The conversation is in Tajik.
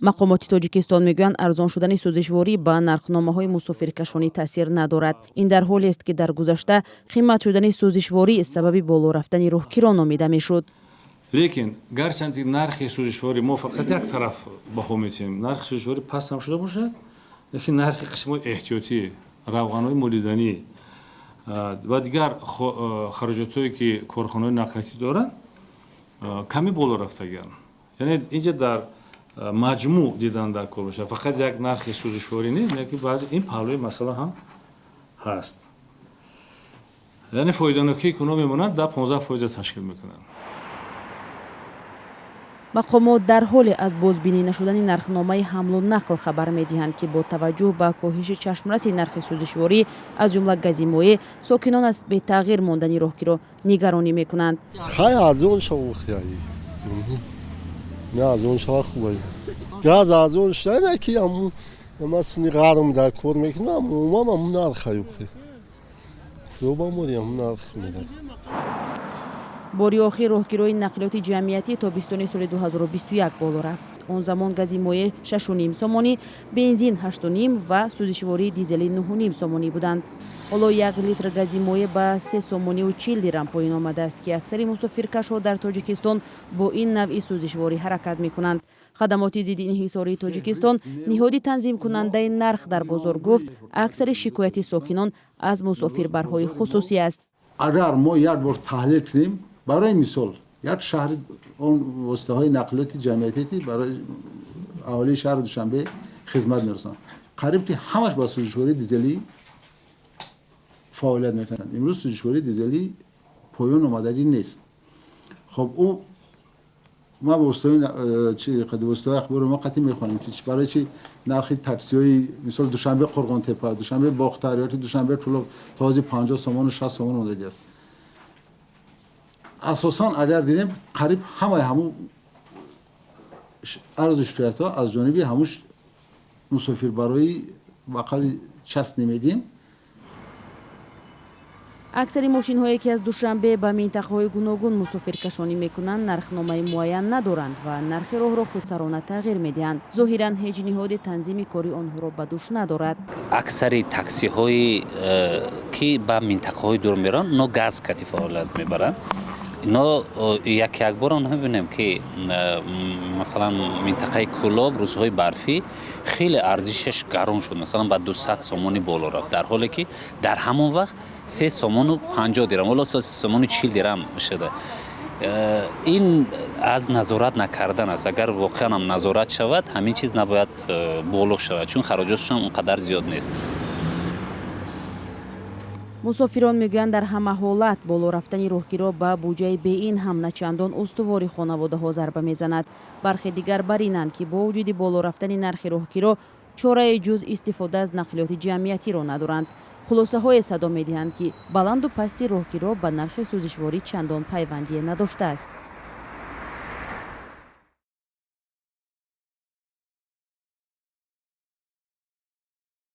мақомоти тоҷикистон мегӯянд арзон шудани сӯзишворӣ ба нархномаҳои мусофиркашонӣ таъсир надорад. Ин дар ҳолест ки дар гузашта қимат шудани сӯзишворӣ сабаби боло рафтани роҳгиро номида мешуд. лекин гарчанде нархи сӯзишворӣ мо фақат як тараф баҳо метиҳем, нархи сӯзишворӣ паст ҳам шуда бошад, лекин нархи қисмҳои эҳтиётӣ, равғанҳои молиданӣ ва дигар хароҷотҳое ки корхонаҳои нақлиятӣ доранд каме боло рафтагианд. яъне инҷа дар маҷмӯъ дидан дар кор бошад, фақат як нархи сӯзишворӣ нест, лекин баъзе ин паҳлӯи масъала ҳам ҳаст. яъне фоиданокии кунҳо мемонанд 10-15% ташкил мекунанд. мақомот дар ҳоле аз бозбинӣ нашудани нархномаи ҳамлу нақл хабар медиҳанд ки бо таваҷҷӯҳ ба коҳиши чашмраси нархи сӯзишворӣ аз ҷумла гази моеъ сокинон аз бетағйир мондани роҳгиро нигаронӣ мекунанд. газ арзон шуда ки ама сини ғарм дар кор мекунам умуман ҳамун нарх юхи хӯбамори ҳамун нарх медад. бори охир роҳгирои нақлиёти ҷамъиятӣ тобистони соли 2021 боло рафт. он замон гази моеъ 6.5 сомонӣ, бензин 8.5 ва сӯзишвории дизели 9.5 сомонӣ буданд. ҳоло 1 литр гази моеъ ба 3 сомонию 40 дирам поин омадааст ки аксари мусофиркашҳо дар тоҷикистон бо ин навъи сӯзишворӣ ҳаракат мекунанд. хадамоти зидди инҳисории тоҷикистон ниҳоди танзимкунандаи нарх дар бозор гуфт аксари шикояти сокинон аз мусофирбарҳои хусусӣ аст. агар мо як бор таҳлил кунем, барои мисол як шаҳри он воситаҳои нақлиёти ҷамъиятӣ барои аҳолии шаҳри Душанбе хизмат мерасонанд, қариб ки ҳамаш ба сӯзишвории дизелӣ фаъолият мекунанд. имрӯз сӯзишвории дизелӣ поён омадагӣ нест. хоб ӯ ма ба воситаҳои ахбори мо қатъӣ мехонем ки барои чи нархи таксиҳои мисол Душанбе Қурғонтепа, Душанбе Бохтар ёки Душанбе Тӯлоб този 50 сомону 60 сомон омадагӣ аст. асосан агар дидем қариб ҳамаи ҳамун арзу шикоятҳо аз ҷониби ҳамун мусофирбарои ба қавли част намедиҳем. аксари мошинҳое ки аз Душанбе ба минтақаҳои гуногун мусофиркашонӣ мекунанд нархномаи муайян надоранд ва нархи роҳро худсарона тағйир медиҳанд. зоҳиран ҳеҷ ниҳоди танзими кори онҳоро ба дӯш надорад. аксари таксиҳои ки ба минтақаҳои дур меранд но газ кати фаъолият мебаранд. ино як бор онҳо мебинем ки масалан минтақаи Кӯлоб рӯзҳои барфӣ хеле арзишаш гарон шуд, масалан ба 200 сомони боло рафт, дар ҳоле ки дар ҳамон вақт 3 сомону 50 дирам ва 3 сомону 40 дирам шуда. ин аз назорат накардан аст. агар воқеан ҳам назорат шавад, ҳамин чиз набояд боло шавад, чун хароҷотшон он қадар зиёд нест. мусофирон мегӯянд дар ҳама ҳолат боло рафтани роҳгиро ба буҷаи беин ҳам начандон устувори хонаводаҳо зарба мезанад. бархе дигар бар инанд ки бо вуҷуди боло рафтани нархи роҳгиро чорае ҷуз истифода аз нақлиёти ҷамъиятиро надоранд. хулосаҳое садо медиҳанд ки баланду пасти роҳгиро ба нархи сӯзишворӣ чандон пайвандие надоштааст.